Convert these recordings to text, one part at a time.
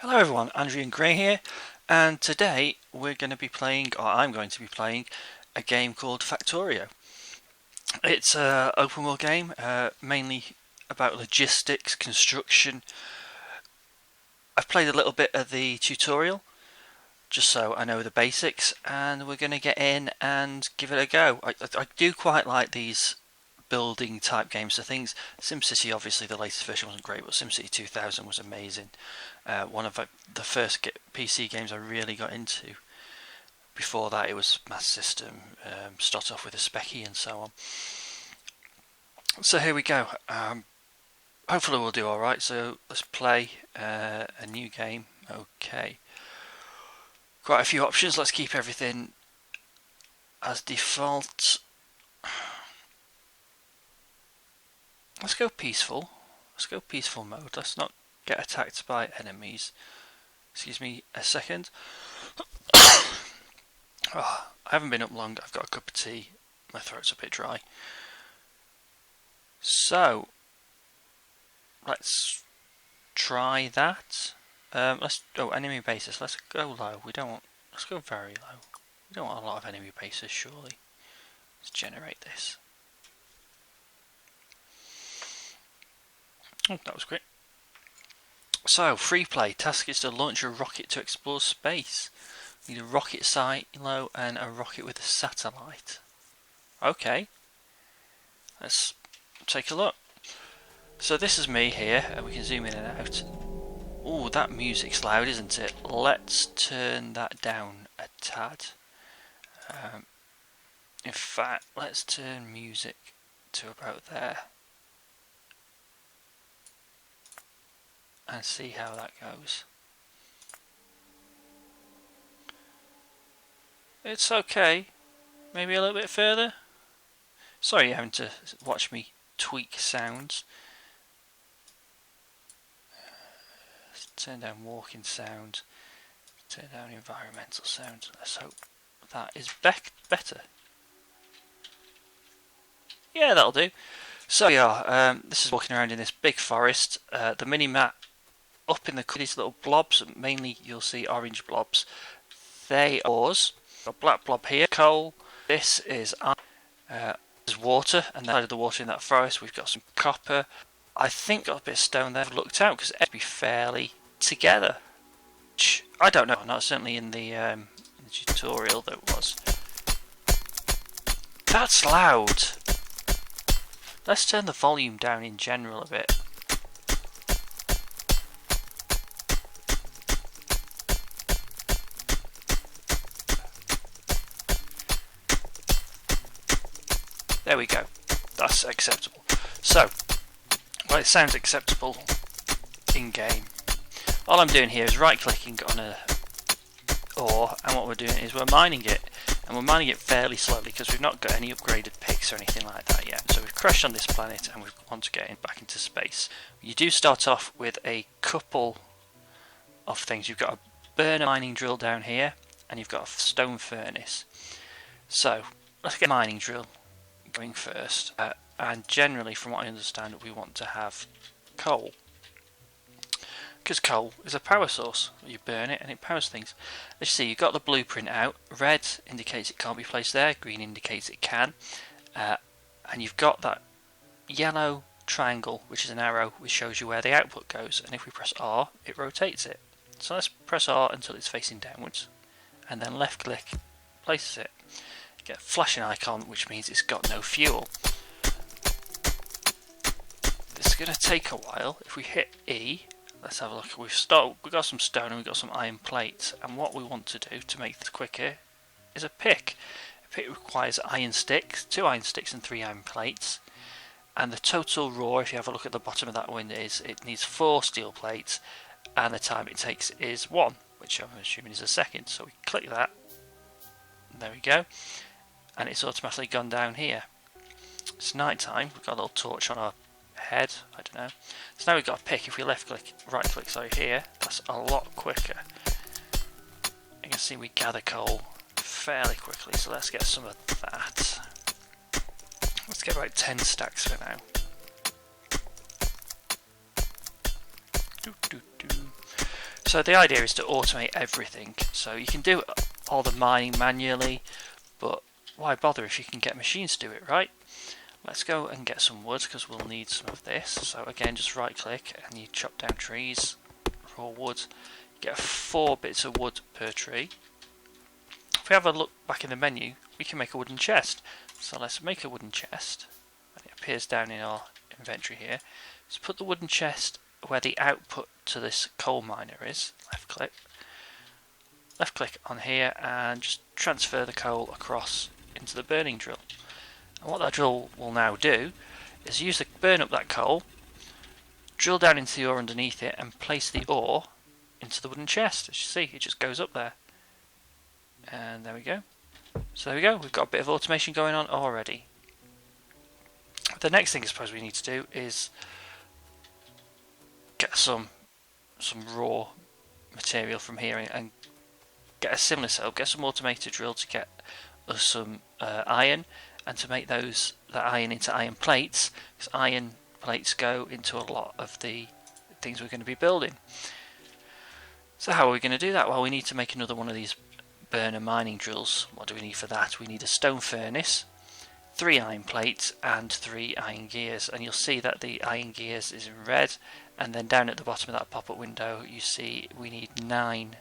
Hello everyone, Andrew and Gray here, and today we're going to be playing, or I'm going to be playing, a game called Factorio. It's an open world game, mainly about logistics, construction. I've played a little bit of the tutorial, just so I know the basics, and we're going to get in and give it a go. I do quite like these building type games. So things, SimCity, obviously the latest version wasn't great, but SimCity 2000 was amazing. One of the first PC games I really got into. Before that it was Mass System, start off with a Specky and so on. So here we go. Hopefully we'll do alright, so let's play a new game. Okay. Quite a few options, let's keep everything as default. Let's go peaceful. Let's go peaceful mode. Let's not get attacked by enemies. Excuse me a second. Oh, I haven't been up long. I've got a cup of tea. My throat's a bit dry. So let's try that. Enemy bases. Let's go low. Let's go very low. We don't want a lot of enemy bases, surely. Let's generate this. Oh, that was quick. So, free play. Task is to launch a rocket to explore space. We need a rocket silo and a rocket with a satellite. Okay. Let's take a look. So this is me here, and we can zoom in and out. Oh, that music's loud, isn't it? Let's turn that down a tad. In fact, let's turn music to about there. And see how that goes. It's okay. Maybe a little bit further. Sorry you're having to watch me tweak sounds. Let's turn down walking sound. Turn down environmental sound. Let's hope that is better. Yeah, that'll do. So we are. This is walking around in this big forest. The mini-map up in these little blobs, mainly you'll see orange blobs. They are ores. A black blob here, coal. This is water, and then of the water in that forest we've got some copper. I think got a bit of stone there. I've looked out because it'd be fairly together. I don't know. Not certainly in the tutorial there was. That's loud. Let's turn the volume down in general a bit. There we go. That's acceptable. So, well, it sounds acceptable in game. All I'm doing here is right clicking on a ore, and what we're doing is we're mining it, and we're mining it fairly slowly because we've not got any upgraded picks or anything like that yet. So we've crashed on this planet and we want to get back into space. You do start off with a couple of things. You've got a burner mining drill down here, and you've got a stone furnace. So let's get a mining drill going first, and generally from what I understand we want to have coal, because coal is a power source. You burn it and it powers things. Let's see, you've got the blueprint out. Red indicates it can't be placed there, green indicates it can, and you've got that yellow triangle which is an arrow which shows you where the output goes, and if we press R it rotates it. So let's press R until it's facing downwards, and then left click places it. Get a flashing icon which means it's got no fuel. This is going to take a while. If we hit E, let's have a look. We've got some stone and we've got some iron plates, and what we want to do to make this quicker is a pick. A pick requires iron sticks, 2 iron sticks and 3 iron plates, and the total raw, if you have a look at the bottom of that window, is it needs 4 steel plates, and the time it takes is 1, which I'm assuming is a second. So we click that, there we go, and it's automatically gone down here. It's night time. We've got a little torch on our head, I don't know. So now we've got a pick. If we right click sorry here, that's a lot quicker. You can see we gather coal fairly quickly, so let's get some of that. Let's get about 10 stacks for now. So the idea is to automate everything. So you can do all the mining manually, but why bother if you can get machines to do it, right? Let's go and get some wood because we'll need some of this. So again, just right click and you chop down trees, raw wood. You get 4 bits of wood per tree. If we have a look back in the menu, we can make a wooden chest. So let's make a wooden chest. And it appears down in our inventory here. Let's put the wooden chest where the output to this coal miner is. Left click on here and just transfer the coal across into the burning drill. And what that drill will now do is burn up that coal, drill down into the ore underneath it and place the ore into the wooden chest. As you see, it just goes up there. And there we go. So there we go, we've got a bit of automation going on already. The next thing I suppose we need to do is get some raw material from here and get a similar setup, get some automated drill to get us some iron, and to make that iron into iron plates, because iron plates go into a lot of the things we're going to be building. So how are we going to do that? Well, we need to make another one of these burner mining drills. What do we need for that? We need a stone furnace, 3 iron plates and 3 iron gears, and you'll see that the iron gears is in red, and then down at the bottom of that pop-up window you see we need 9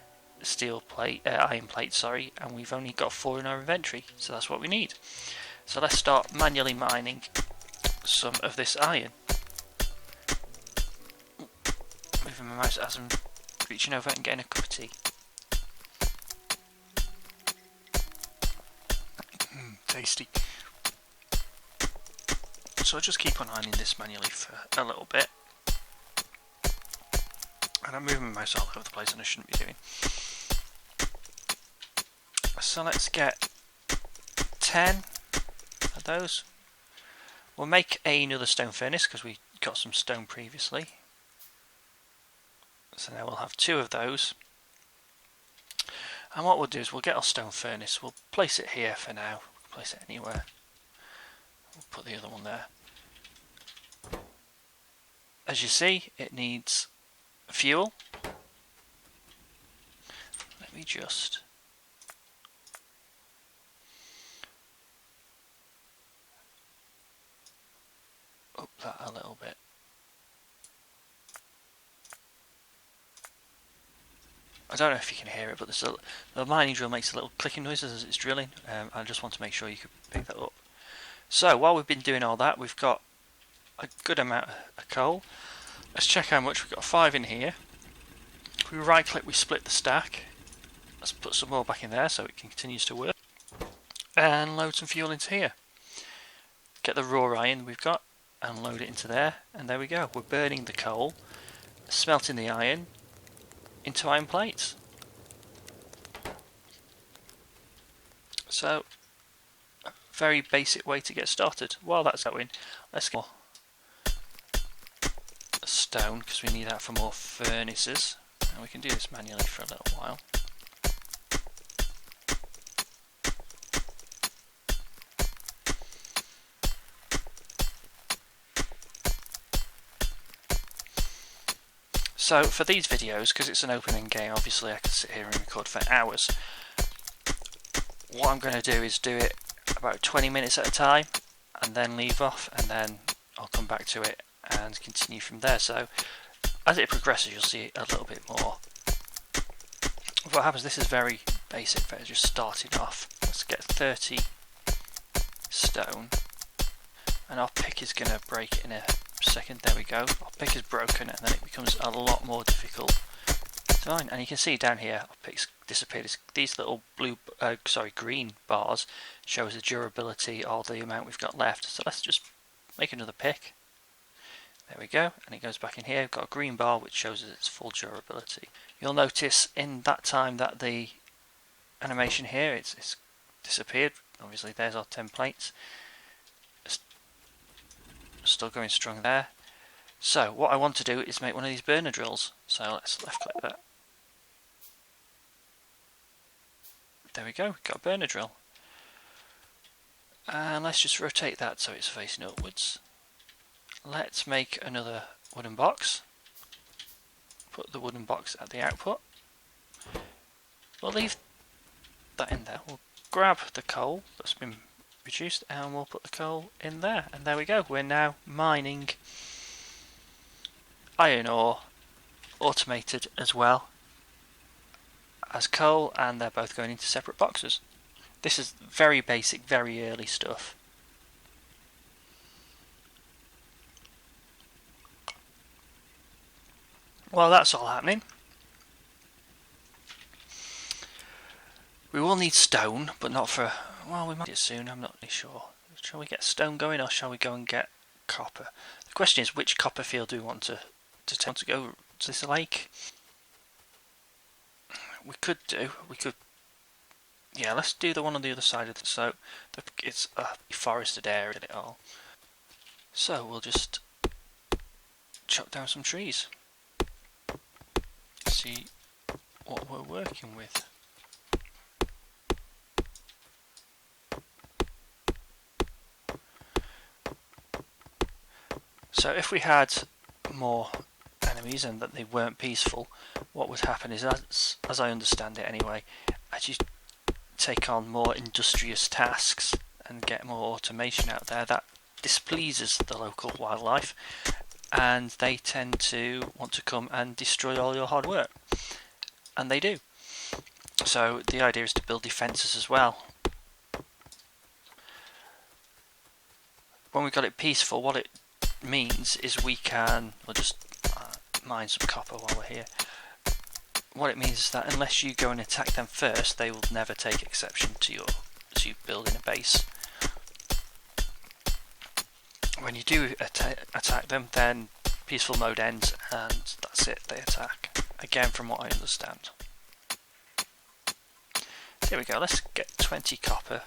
iron plates, and we've only got 4 in our inventory, so that's what we need. So let's start manually mining some of this iron. Moving my mouse as I'm reaching over and getting a cup of tea. Tasty. So I'll just keep on ironing this manually for a little bit. And I'm moving my mouse all over the place and I shouldn't be doing. So let's get 10 of those. We'll make another stone furnace because we got some stone previously. So now we'll have 2 of those. And what we'll do is we'll get our stone furnace, we'll place it here for now. We'll place it anywhere. We'll put the other one there. As you see, it needs fuel. Let me just up that a little bit. I don't know if you can hear it, but the mining drill makes a little clicking noise as it's drilling. I just want to make sure you can pick that up. So while we've been doing all that, we've got a good amount of coal. Let's check how much. We've got 5 in here. If we right click, we split the stack. Let's put some more back in there so it continues to work. And load some fuel into here. Get the raw iron we've got and load it into there. And there we go. We're burning the coal, smelting the iron into iron plates. So, a very basic way to get started. While that's going, let's get a stone because we need that for more furnaces, and we can do this manually for a little while. So for these videos, because it's an open-end game, obviously I could sit here and record for hours. What I'm going to do is do it about 20 minutes at a time and then leave off, and then I'll come back to it and continue from there. So as it progresses you'll see a little bit more. What happens, this is very basic, just starting off. Let's get 30 stone and our pick is going to break it in a second. There we go. Our pick is broken and then it becomes a lot more difficult to mine. And you can see down here our pick's disappeared. These little green bars shows the durability or the amount we've got left. So let's just make another pick. There we go, and it goes back in here. We've got a green bar which shows us its full durability. You'll notice in that time that the animation here it's disappeared. Obviously there's our 10 plates. Still going strong there. So what I want to do is make one of these burner drills. So let's left click that. There we go, we've got a burner drill. And let's just rotate that so it's facing upwards. Let's make another wooden box. put the wooden box at the output. We'll leave that in there. We'll grab the coal that's been produced and we'll put the coal in there. And there we go. We're now mining iron ore, automated as well as coal, and they're both going into separate boxes. This is very basic, very early stuff. While that's all happening, we will need stone, but not for, well, we might get it soon, I'm not really sure. Shall we get stone going or shall we go and get copper? The question is, which copper field do we want to go to this lake? We could, yeah, let's do the one on the other side of so it's a forested area at it all. So we'll just chop down some trees. See what we're working with. So if we had more enemies and that they weren't peaceful, what would happen is, as I understand it anyway, as you take on more industrious tasks and get more automation out there, that displeases the local wildlife and they tend to want to come and destroy all your hard work, and they do. So the idea is to build defences as well. When we've got it peaceful, what it means is we can, we'll just mine some copper while we're here. What it means is that unless you go and attack them first, they will never take exception to you building a base. When you do attack them, then peaceful mode ends and that's it, they attack. Again, from what I understand. So here we go, let's get 20 copper.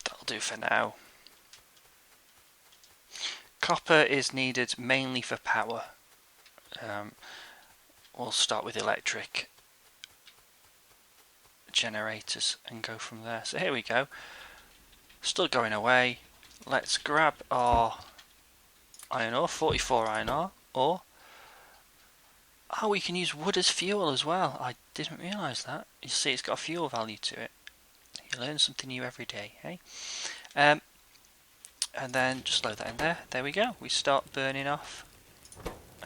That'll do for now. Copper is needed mainly for power. We'll start with electric generators and go from there. So here we go. Still going away. Let's grab our iron ore, 44 iron ore. Oh, we can use wood as fuel as well. I didn't realise that. You see, it's got a fuel value to it. You learn something new every day, eh? And then just load that in there. There we go. We start burning off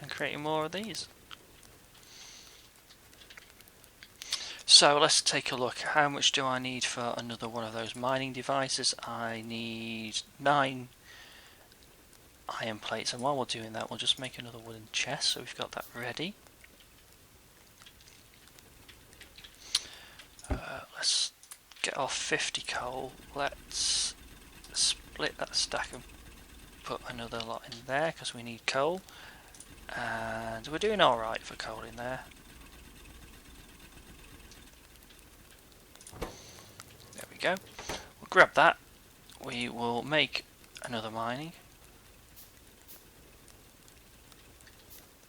and creating more of these. So let's take a look. How much do I need for another one of those mining devices? I need 9 iron plates, and while we're doing that, we'll just make another wooden chest so we've got that ready. Let's get our 50 coal. Let's split that stack and put another lot in there because we need coal, and we're doing alright for coal in there. There we go. We'll grab that. We will make another mining,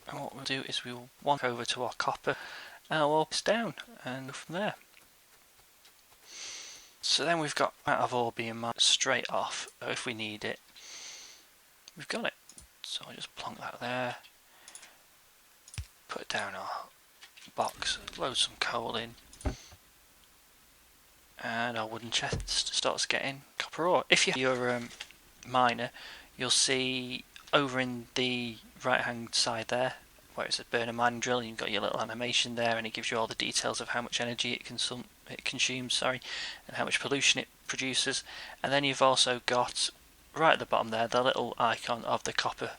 and what we'll do is we will walk over to our copper and we'll put this down and go from there. So then we've got amount of ore being mined straight off, so if we need it, we've got it. So I'll just plonk that there, put down our box, load some coal in, and our wooden chest starts getting copper ore. If you have your miner, you'll see over in the right hand side there, where it says burner mining drill, you've got your little animation there, and it gives you all the details of how much energy it consumes, and how much pollution it produces. And then you've also got right at the bottom there the little icon of the copper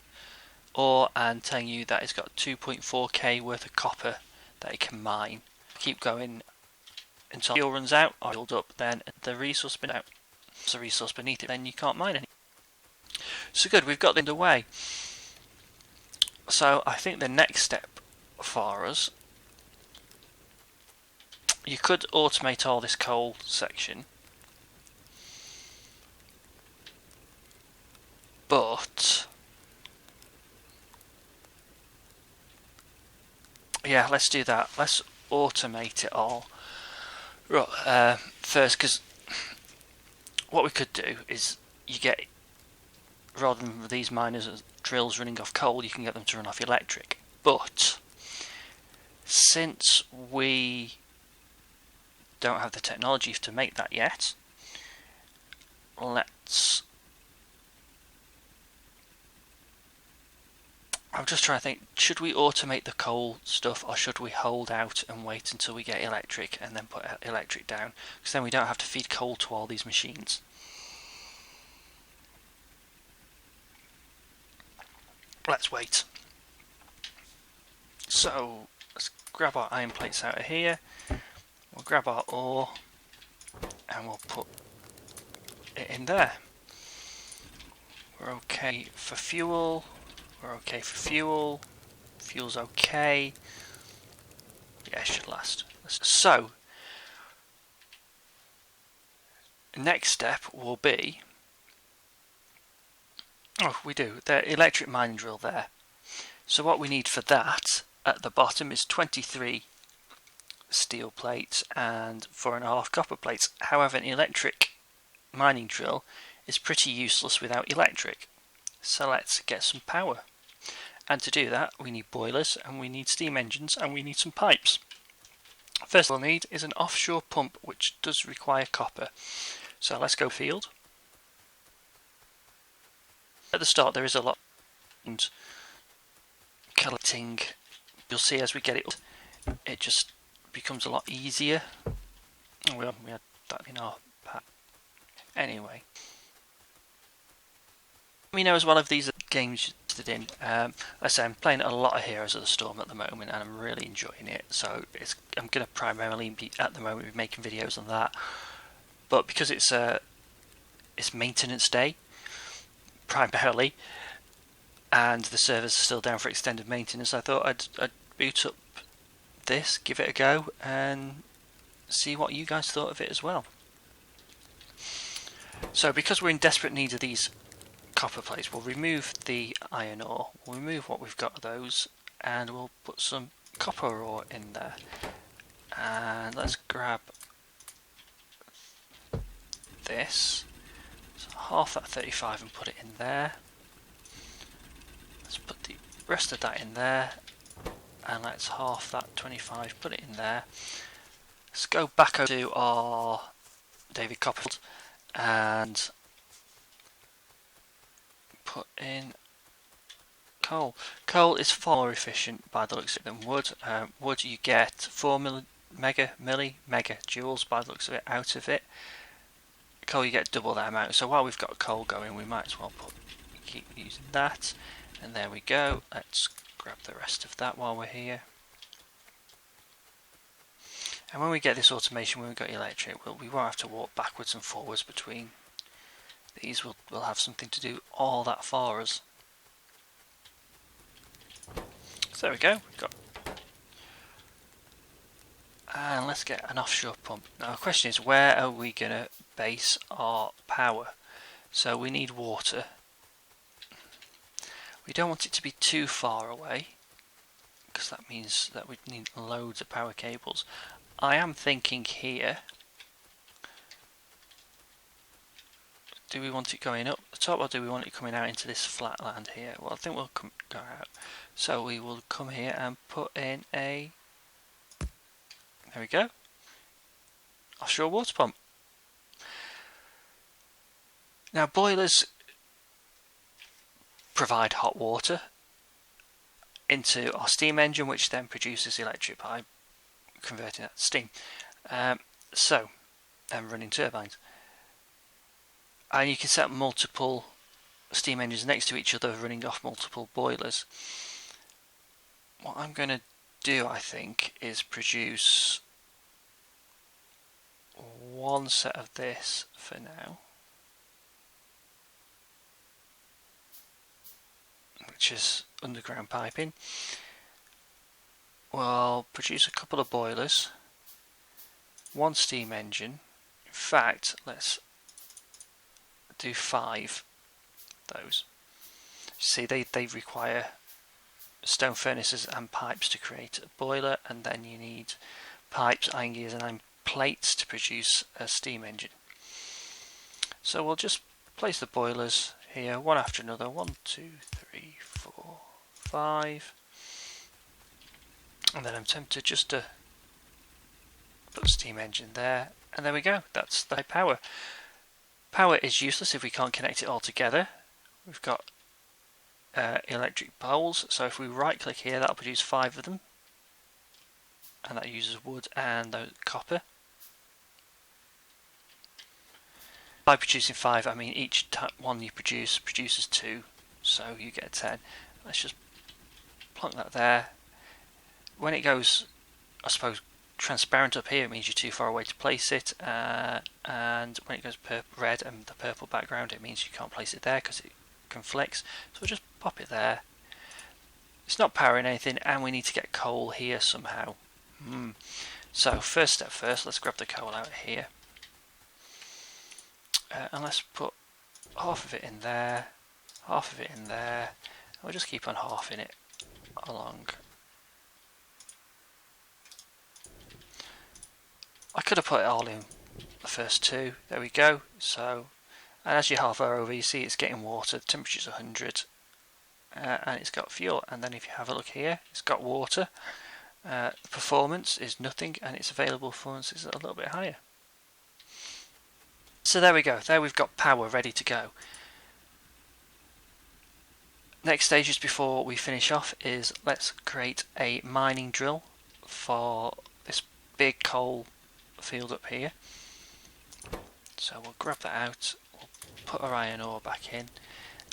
ore, and telling you that it's got 2.4k worth of copper that it can mine. Keep going until fuel runs out or build up, then the resource bin out. If there's a resource beneath it, then you can't mine any. So good, we've got it underway. So I think the next step for us, you could automate all this coal section, but Yeah, let's do that. Let's automate it all first, because what we could do is you get, rather than these miners and drills running off coal, you can get them to run off electric. But since we don't have the technology to make that yet, I'm just trying to think, should we automate the coal stuff, or should we hold out and wait until we get electric and then put electric down? Because then we don't have to feed coal to all these machines. Let's wait. So let's grab our iron plates out of here. We'll grab our ore and we'll put it in there. We're okay for fuel. We're okay for fuel. Fuel's okay. Yeah, it should last. So, next step will be... Oh, we do. The electric mining drill there. So what we need for that at the bottom is 23 steel plates and 4.5 copper plates. However, an electric mining drill is pretty useless without electric. So let's get some power. And to do that, we need boilers, and we need steam engines, and we need some pipes. First we'll need is an offshore pump, which does require copper. So let's go field. At the start there is a lot and collecting. You'll see as we get it up, it just becomes a lot easier. Oh, we had that in our pack. Anyway, let me know as well if these are games you're interested in. I say I'm playing a lot of Heroes of the Storm at the moment, and I'm really enjoying it. So I'm going to primarily be at the moment be making videos on that. But because it's maintenance day primarily, and the servers are still down for extended maintenance, I thought I'd boot up this, give it a go, and see what you guys thought of it as well. So because we're in desperate need of these copper plates, we'll remove the iron ore, we'll remove what we've got of those, and we'll put some copper ore in there. And let's grab this, so half that 35 and put it in there. Let's put the rest of that in there, and let's half that 25, put it in there. Let's go back over to our David Copperfield and put in coal. Coal is far more efficient by the looks of it than wood. Wood you get 4 mega joules by the looks of it out of it. Coal you get double that amount. So while we've got coal going, we might as well keep using that. And there we go. Let's grab the rest of that while we're here. And when we get this automation, when we've got electric, we won't have to walk backwards and forwards between these. We'll have something to do all that for us. So there we go. And let's get an offshore pump. Now the question is, where are we going to base our power? So we need water. We don't want it to be too far away, because that means that we need loads of power cables. I am thinking here, do we want it going up the top, or do we want it coming out into this flat land here? Well, I think we'll go out. So we will come here and put in a, there we go, offshore water pump. Now boilers provide hot water into our steam engine, which then produces electric by converting that to steam. And running turbines. And you can set up multiple steam engines next to each other running off multiple boilers. What I'm going to do, I think, is produce one set of this for now, which is underground piping. We'll produce a couple of boilers, one steam engine. In fact, let's do 5 of those. See, they require stone furnaces and pipes to create a boiler, and then you need pipes, iron gears and iron plates to produce a steam engine. So we'll just place the boilers here one after another. 1, 2, 3, 4, 5, and then I'm tempted just to put the steam engine there, and there we go. That's the power. Power is useless if we can't connect it all together. We've got electric poles, so if we right click here, that'll produce 5 of them, and that uses wood and copper. By producing 5, I mean each one you produce produces 2, so you get 10. Let's just plonk that there. When it goes, I suppose, transparent up here, it means you're too far away to place it, and when it goes red and the purple background, it means you can't place it there because it conflicts. So we'll just pop it there. It's not powering anything, and we need to get coal here somehow. So first step first, let's grab the coal out here, and let's put half of it in there, half of it in there, and we'll just keep on halving it along. I could have put it all in the first 2. There we go. So, and as you hover over, you see it's getting water. The temperature's 100, and it's got fuel. And then if you have a look here, it's got water. Performance is nothing, and its available performance is a little bit higher. So there we go. There we've got power ready to go. Next stages before we finish off is let's create a mining drill for this big coal field up here. So we'll grab that out, we'll put our iron ore back in,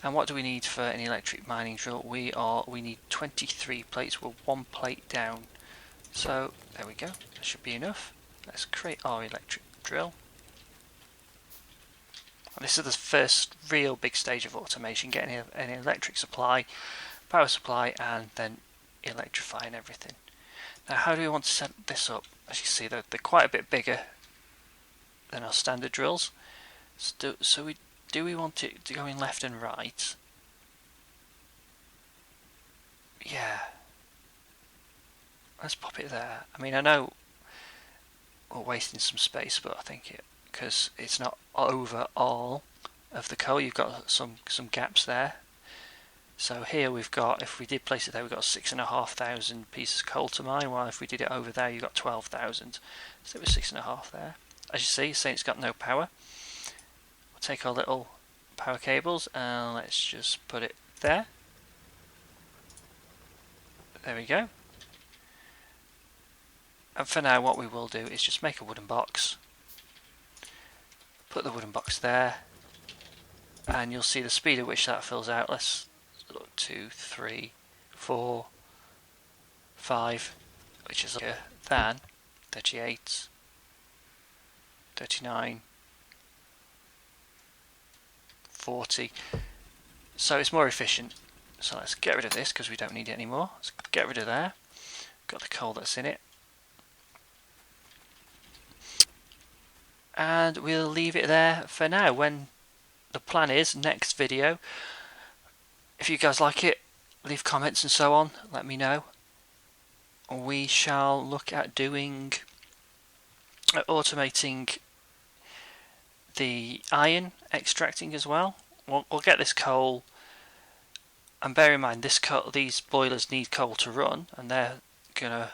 and what do we need for an electric mining drill? We need 23 plates. We're 1 plate down, so there we go, that should be enough. Let's create our electric drill. And this is the first real big stage of automation, getting an electric supply, power supply, and then electrifying everything. Now how do we want to set this up? As you see, they're quite a bit bigger than our standard drills. So do we want it to go in left and right? Yeah. Let's pop it there. I mean, I know we're wasting some space, but I think because it's not over all of the coal, you've got some gaps there. So here we've got, if we did place it there, we've got 6,500 pieces of coal to mine, while if we did it over there, you've got 12,000. So it was 6,500 there. As you see, it's saying it's got no power. We'll take our little power cables and let's just put it there. There we go. And for now, what we will do is just make a wooden box. Put the wooden box there, and you'll see the speed at which that fills out. Let's look, 2, 3, 4, 5, which is longer than 38, 39, 40. So it's more efficient. So let's get rid of this because we don't need it anymore. Let's get rid of there. Got the coal that's in it. And we'll leave it there for now. When the plan is, next video, if you guys like it, leave comments and so on, let me know. We shall look at doing automating the iron extracting as well. We'll get this coal, and bear in mind these boilers need coal to run, and they're gonna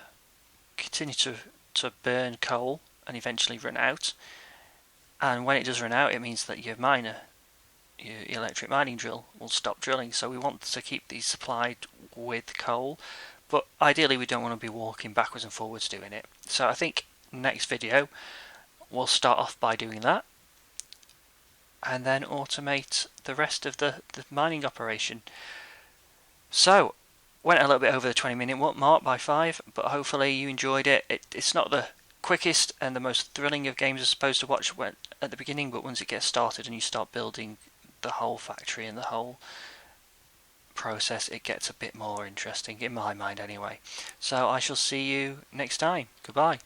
continue to burn coal and eventually run out. And when it does run out, it means that your electric mining drill will stop drilling. So we want to keep these supplied with coal, but ideally we don't want to be walking backwards and forwards doing it. So I think next video we'll start off by doing that, and then automate the rest of the mining operation. So went a little bit over the 20-minute mark by 5, but hopefully you enjoyed it. It's not the quickest and the most thrilling of games I suppose to watch at the beginning, but once it gets started and you start building the whole factory and the whole process, it gets a bit more interesting, in my mind anyway. So I shall see you next time. Goodbye.